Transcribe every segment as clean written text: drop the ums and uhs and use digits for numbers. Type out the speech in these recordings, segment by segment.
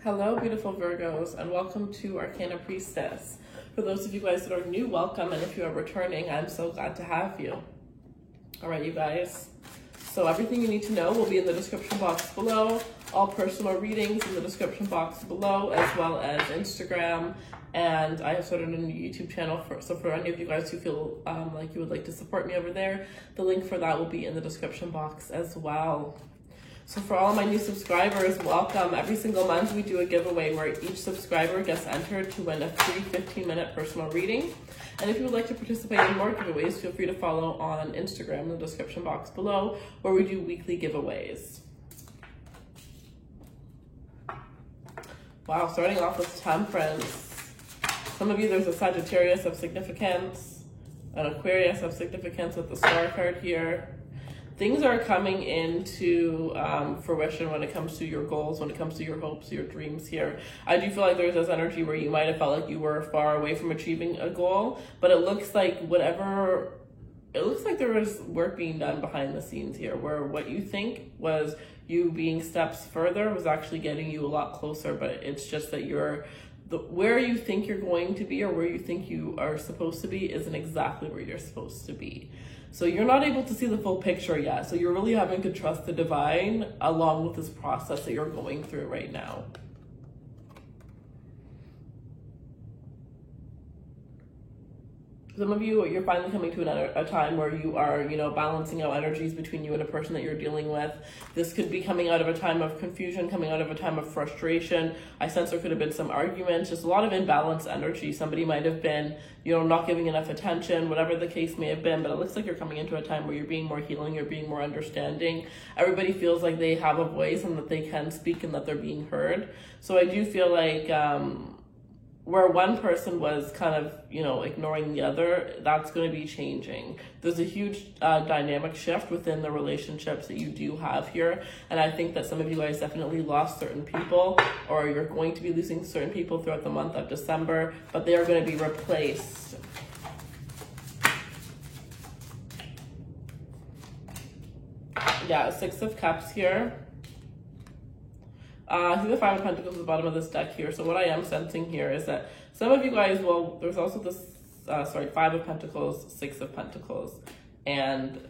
Hello, beautiful Virgos, and welcome to Arcana Priestess. For those of you guys that are new, welcome, and if you are returning, I'm so glad to have you. All right, you guys. So everything you need to know will be in the description box below. All personal readings in the description box below, as well as Instagram. And I have started a new YouTube channel, so for any of you guys who feel like you would like to support me over there, the link for that will be in the description box as well. So for all my new subscribers, welcome. Every single month we do a giveaway where each subscriber gets entered to win a free 15-minute personal reading. And if you would like to participate in more giveaways, feel free to follow on Instagram in the description box below, where we do weekly giveaways. Wow, starting off with Temperance. Some of you, there's a Sagittarius of significance, an Aquarius of significance with the Star card here. Things are coming into fruition when it comes to your goals, when it comes to your hopes, your dreams here. I do feel like there's this energy where you might have felt like you were far away from achieving a goal, but it looks like there was work being done behind the scenes here, where what you think was you being steps further was actually getting you a lot closer, but it's just that where you think you're going to be or where you think you are supposed to be isn't exactly where you're supposed to be. So you're not able to see the full picture yet. So you're really having to trust the divine along with this process that you're going through right now. Some of you, you're finally coming to a time where you are, balancing out energies between you and a person that you're dealing with. This could be coming out of a time of confusion, coming out of a time of frustration. I sense there could have been some arguments, just a lot of imbalanced energy. Somebody might have been, not giving enough attention, whatever the case may have been, but it looks like you're coming into a time where you're being more healing, you're being more understanding. Everybody feels like they have a voice and that they can speak and that they're being heard. So I do feel like, where one person was kind of, ignoring the other, that's going to be changing. There's a huge dynamic shift within the relationships that you do have here. And I think that some of you guys definitely lost certain people, or you're going to be losing certain people throughout the month of December, but they are going to be replaced. Yeah, Six of Cups here. I see the Five of Pentacles at the bottom of this deck here. So what I am sensing here is that some of you guys, there's also this, Five of Pentacles, Six of Pentacles, and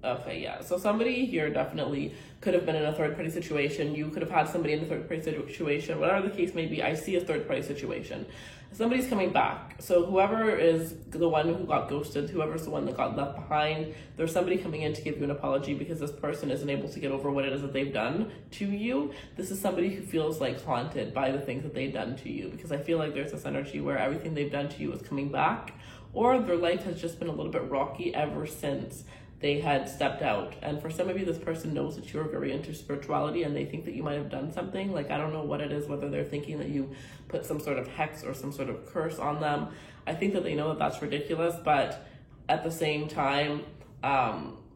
okay, yeah. So somebody here definitely could have been in a third-party situation. You could have had somebody in a third-party situation. Whatever the case may be, I see a third-party situation. Somebody's coming back. So whoever is the one who got ghosted, whoever's the one that got left behind, there's somebody coming in to give you an apology because this person isn't able to get over what it is that they've done to you. This is somebody who feels like haunted by the things that they've done to you, because I feel like there's this energy where everything they've done to you is coming back, or their life has just been a little bit rocky ever since they had stepped out. And for some of you, this person knows that you're very into spirituality and they think that you might have done something. Like, I don't know what it is, whether they're thinking that you put some sort of hex or some sort of curse on them. I think that they know that that's ridiculous, but at the same time,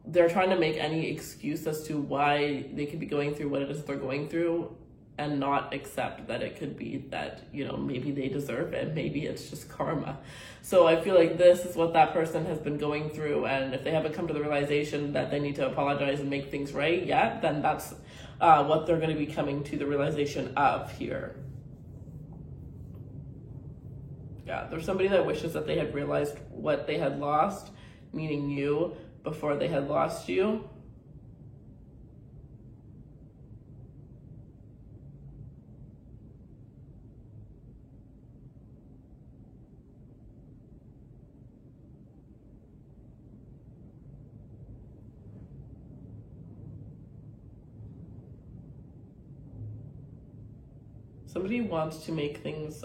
they're trying to make any excuse as to why they could be going through what it is that they're going through, and not accept that it could be that, maybe they deserve it. Maybe it's just karma. So I feel like this is what that person has been going through. And if they haven't come to the realization that they need to apologize and make things right yet, then that's what they're going to be coming to the realization of here. Yeah, there's somebody that wishes that they had realized what they had lost, meaning you, before they had lost you. Somebody wants to make things,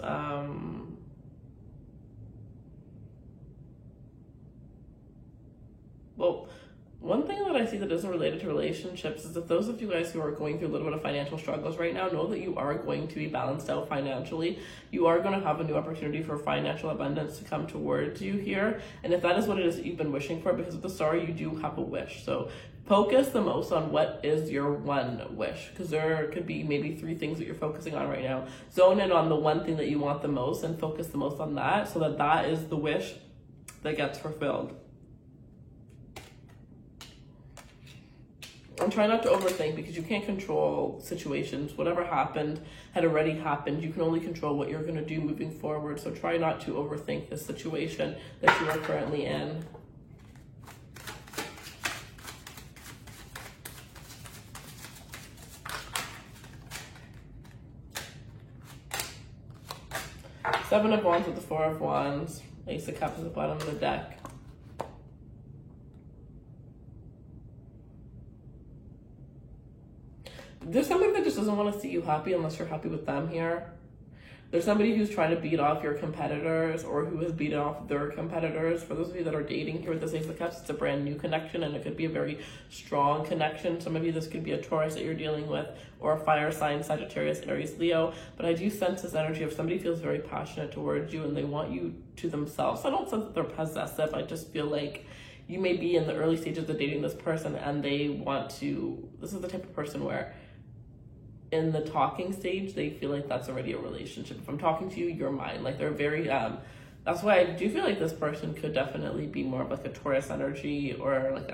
one thing that I see that isn't related to relationships is that those of you guys who are going through a little bit of financial struggles right now, know that you are going to be balanced out financially. You are going to have a new opportunity for financial abundance to come towards you here. And if that is what it is that you've been wishing for, because with the Star, you do have a wish. So focus the most on what is your one wish, because there could be maybe 3 things that you're focusing on right now. Zone in on the one thing that you want the most and focus the most on that, so that that is the wish that gets fulfilled. And try not to overthink, because you can't control situations. Whatever happened had already happened. You can only control what you're going to do moving forward. So try not to overthink the situation that you are currently in. Seven of Wands with the Four of Wands. Ace of Cups at the bottom of the deck. There's somebody that just doesn't want to see you happy unless you're happy with them here. There's somebody who's trying to beat off your competitors, or who has beaten off their competitors. For those of you that are dating here with this Ace of Cups, it's a brand new connection, and it could be a very strong connection. Some of you, this could be a Taurus that you're dealing with, or a fire sign, Sagittarius, Aries, Leo. But I do sense this energy of somebody feels very passionate towards you and they want you to themselves. I don't sense that they're possessive. I just feel like you may be in the early stages of dating this person and they want to, this is the type of person where in the talking stage, they feel like that's already a relationship. If I'm talking to you, you're mine. Like they're very, that's why I do feel like this person could definitely be more of like a Taurus energy, or like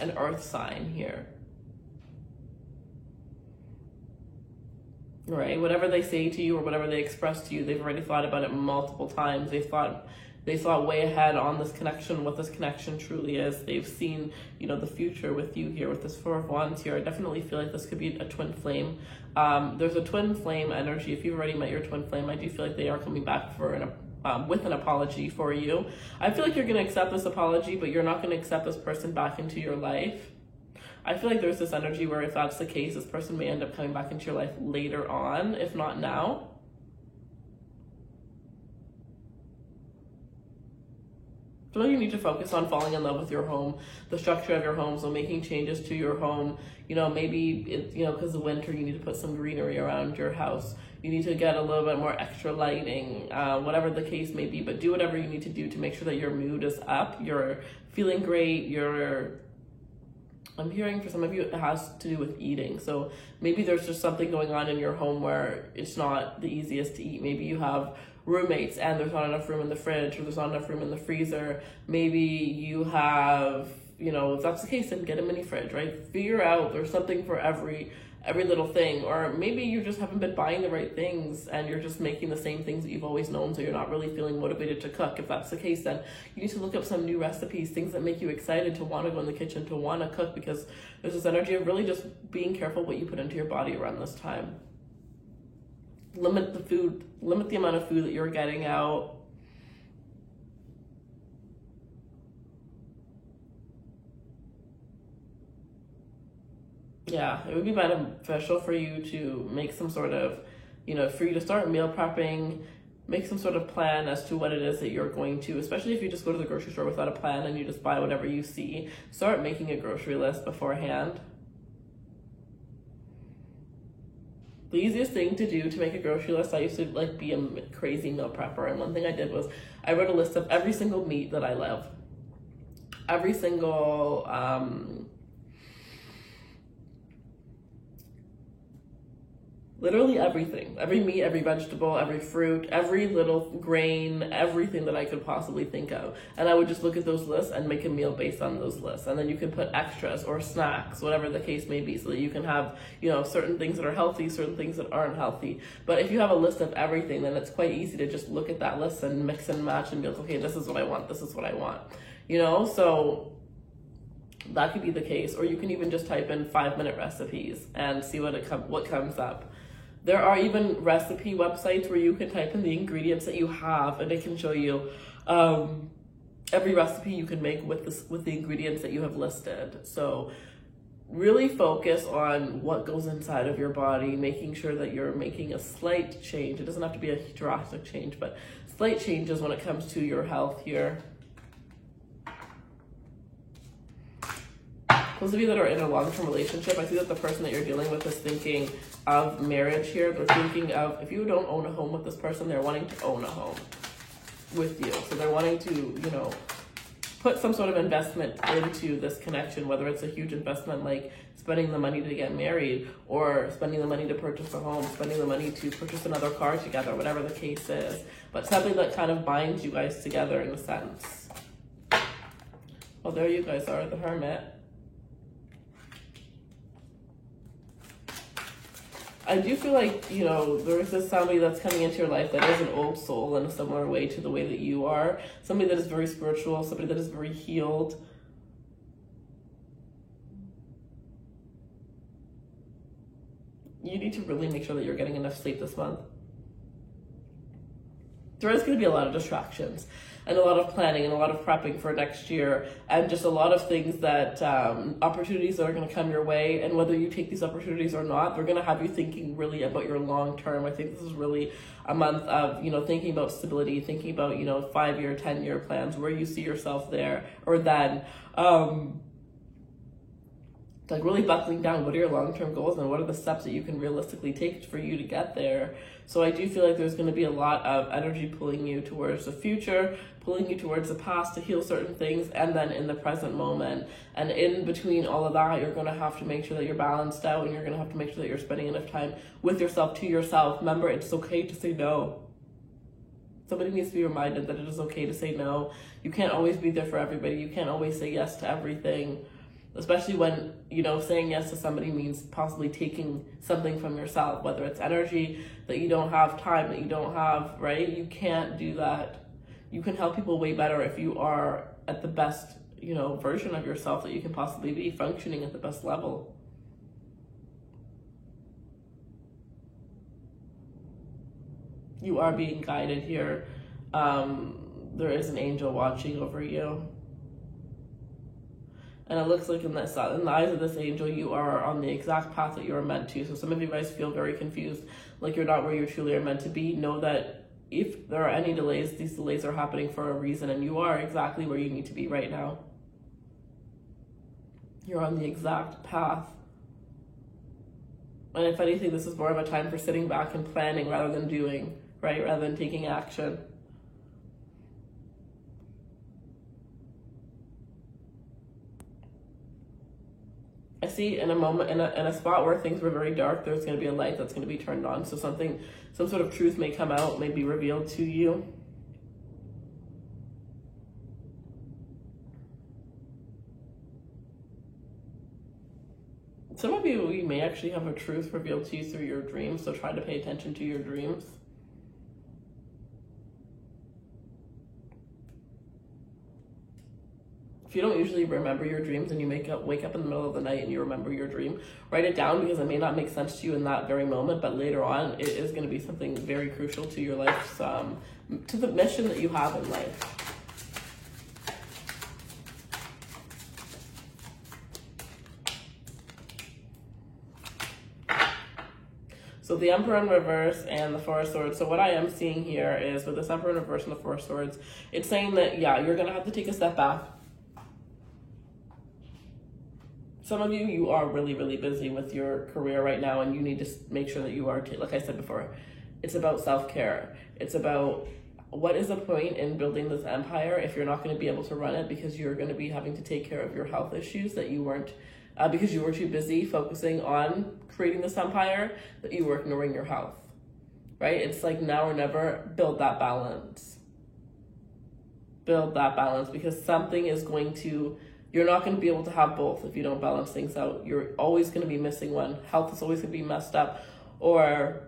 an earth sign here. Right? Whatever they say to you or whatever they express to you, they've already thought about it multiple times. They thought way ahead on this connection, what this connection truly is. They've seen, you know, the future with you here with this Four of Wands here. I definitely feel like this could be a twin flame. There's a twin flame energy. If you've already met your twin flame, I do feel like they are coming back for with an apology for you. I feel like you're going to accept this apology, but you're not going to accept this person back into your life. I feel like there's this energy where if that's the case, this person may end up coming back into your life later on, if not now. I feel like you need to focus on falling in love with your home, the structure of your home, so making changes to your home. You know, maybe, because of winter, you need to put some greenery around your house. You need to get a little bit more extra lighting, whatever the case may be. But do whatever you need to do to make sure that your mood is up, you're feeling great, I'm hearing for some of you it has to do with eating. So maybe there's just something going on in your home where it's not the easiest to eat. Maybe you have roommates and there's not enough room in the fridge, or there's not enough room in the freezer. Maybe you have, if that's the case, then get a mini fridge, right? Figure out there's something for every little thing. Or maybe you just haven't been buying the right things and you're just making the same things that you've always known, so you're not really feeling motivated to cook. If that's the case, then you need to look up some new recipes, things that make you excited to want to go in the kitchen, to want to cook, because there's this energy of really just being careful what you put into your body around this time. Limit the amount of food that you're getting out. Yeah, it would be beneficial for you to make some sort of, for you to start meal prepping, make some sort of plan as to what it is that you're going to, especially if you just go to the grocery store without a plan and you just buy whatever you see. Start making a grocery list beforehand. The easiest thing to do to make a grocery list, I used to be a crazy meal prepper, and one thing I did was I wrote a list of every single meat that I love. Every single, literally everything. Every meat, every vegetable, every fruit, every little grain, everything that I could possibly think of. And I would just look at those lists and make a meal based on those lists. And then you can put extras or snacks, whatever the case may be, so that you can have, certain things that are healthy, certain things that aren't healthy. But if you have a list of everything, then it's quite easy to just look at that list and mix and match and be like, okay, this is what I want, this is what I want. So that could be the case. Or you can even just type in 5-minute recipes and see what comes up. There are even recipe websites where you can type in the ingredients that you have, and it can show you every recipe you can make with the ingredients that you have listed. So really focus on what goes inside of your body, making sure that you're making a slight change. It doesn't have to be a drastic change, but slight changes when it comes to your health here. Those of you that are in a long-term relationship, I see that the person that you're dealing with is thinking of marriage here. They're thinking of, if you don't own a home with this person, they're wanting to own a home with you. So they're wanting to, put some sort of investment into this connection, whether it's a huge investment like spending the money to get married, or spending the money to purchase a home, spending the money to purchase another car together, whatever the case is. But something that kind of binds you guys together in a sense. Well, there you guys are, the Hermit. I do feel like, you know, there's this somebody that's coming into your life that is an old soul in a similar way to the way that you are. Somebody that is very spiritual, somebody that is very healed. You need to really make sure that you're getting enough sleep this month. There is going to be a lot of distractions and a lot of planning and a lot of prepping for next year, and just a lot of things that opportunities that are going to come your way, and whether you take these opportunities or not, they're going to have you thinking really about your long term. I think this is really a month of, you know, thinking about stability, thinking about, you know, 5-year, 10-year plans, where you see yourself there or then. Like really buckling down, what are your long-term goals and what are the steps that you can realistically take for you to get there. So I do feel like there's going to be a lot of energy pulling you towards the future, pulling you towards the past to heal certain things, and then in the present moment. And in between all of that, you're going to have to make sure that you're balanced out, and you're going to have to make sure that you're spending enough time with yourself, to yourself. Remember, it's okay to say no. Somebody needs to be reminded that it is okay to say no. You can't always be there for everybody. You can't always say yes to everything. Especially when, you know, saying yes to somebody means possibly taking something from yourself, whether it's energy that you don't have, time that you don't have, right? You can't do that. You can help people way better if you are at the best, you know, version of yourself that you can possibly be, functioning at the best level. You are being guided here. There is an angel watching over you. And it looks like in the eyes of this angel, you are on the exact path that you are meant to. So some of you guys feel very confused, like you're not where you truly are meant to be. Know that if there are any delays, these delays are happening for a reason, and you are exactly where you need to be right now. You're on the exact path. And if anything, this is more of a time for sitting back and planning rather than doing, right? Rather than taking action. I see in a moment, in a spot where things were very dark, there's going to be a light that's going to be turned on. So some sort of truth may come out, may be revealed to you. Some of you may actually have a truth revealed to you through your dreams, so try to pay attention to your dreams. If you don't usually remember your dreams and you wake up in the middle of the night and you remember your dream, write it down, because it may not make sense to you in that very moment, but later on it is going to be something very crucial to your life's, to the mission that you have in life. So the Emperor in reverse and the Four of Swords. So what I am seeing here is with this Emperor in reverse and the Four of Swords, it's saying that, yeah, you're going to have to take a step back. Some of you are really, really busy with your career right now, and you need to make sure that you are, like I said before, it's about self-care. It's about what is the point in building this empire if you're not going to be able to run it because you're going to be having to take care of your health issues that you weren't, because you were too busy focusing on creating this empire, that you were ignoring your health, right? It's like now or never. Build that balance. Build that balance, because something is going to, you're not going to be able to have both if you don't balance things out. You're always going to be missing one. Health is always going to be messed up, or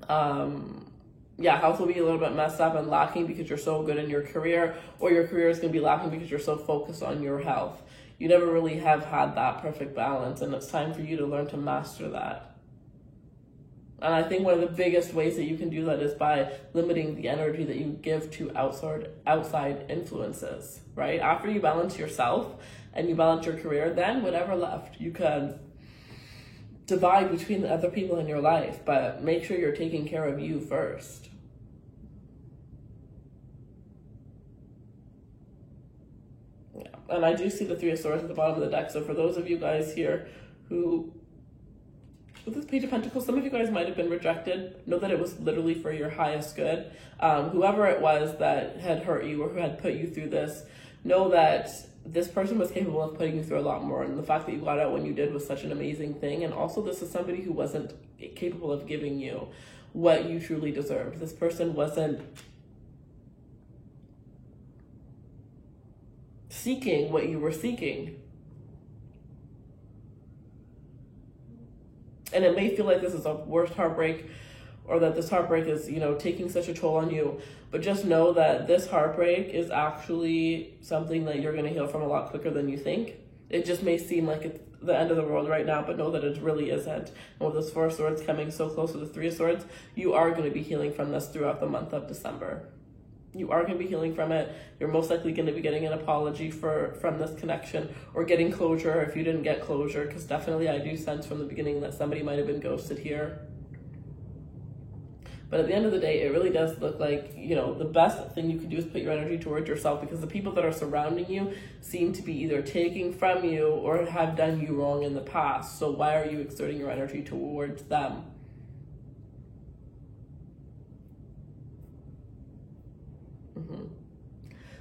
health will be a little bit messed up and lacking because you're so good in your career, or your career is going to be lacking because you're so focused on your health. You never really have had that perfect balance, and it's time for you to learn to master that. And I think one of the biggest ways that you can do that is by limiting the energy that you give to outside influences, right? After you balance yourself and you balance your career, then whatever left, you can divide between the other people in your life, but make sure you're taking care of you first. Yeah. And I do see the Three of Swords at the bottom of the deck. So for those of you guys here who, with this Page of Pentacles, some of you guys might have been rejected. Know that it was literally for your highest good. Whoever it was that had hurt you or who had put you through this, know that this person was capable of putting you through a lot more. And the fact that you got out when you did was such an amazing thing. And also, this is somebody who wasn't capable of giving you what you truly deserved. This person wasn't seeking what you were seeking. And it may feel like this is a worst heartbreak, or that this heartbreak is, you know, taking such a toll on you. But just know that this heartbreak is actually something that you're going to heal from a lot quicker than you think. It just may seem like it's the end of the world right now, but know that it really isn't. And with this Four of Swords coming so close to the Three of Swords, you are going to be healing from this throughout the month of December. You are going to be healing from it. You're most likely going to be getting an apology from this connection, or getting closure if you didn't get closure, because definitely I do sense from the beginning that somebody might have been ghosted here. But at the end of the day, it really does look like, you know, the best thing you can do is put your energy towards yourself, because the people that are surrounding you seem to be either taking from you or have done you wrong in the past. So why are you exerting your energy towards them?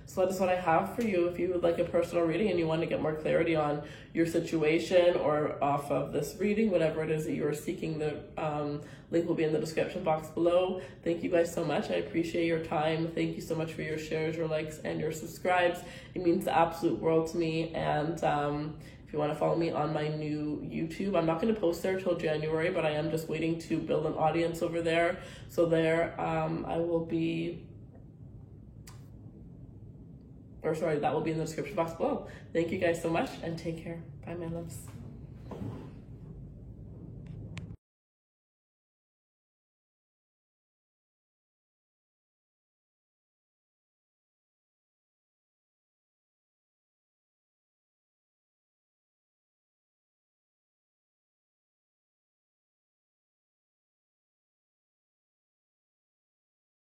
So that is what I have for you. If you would like a personal reading and you want to get more clarity on your situation or off of this reading, whatever it is that you are seeking, the link will be in the description box below. Thank you guys so much. I appreciate your time. Thank you so much for your shares, your likes, and your subscribes. It means the absolute world to me. And if you want to follow me on my new YouTube, I'm not going to post there till January, but I am just waiting to build an audience over there. So there I will be... that will be in the description box below. Thank you guys so much, and take care. Bye, my loves.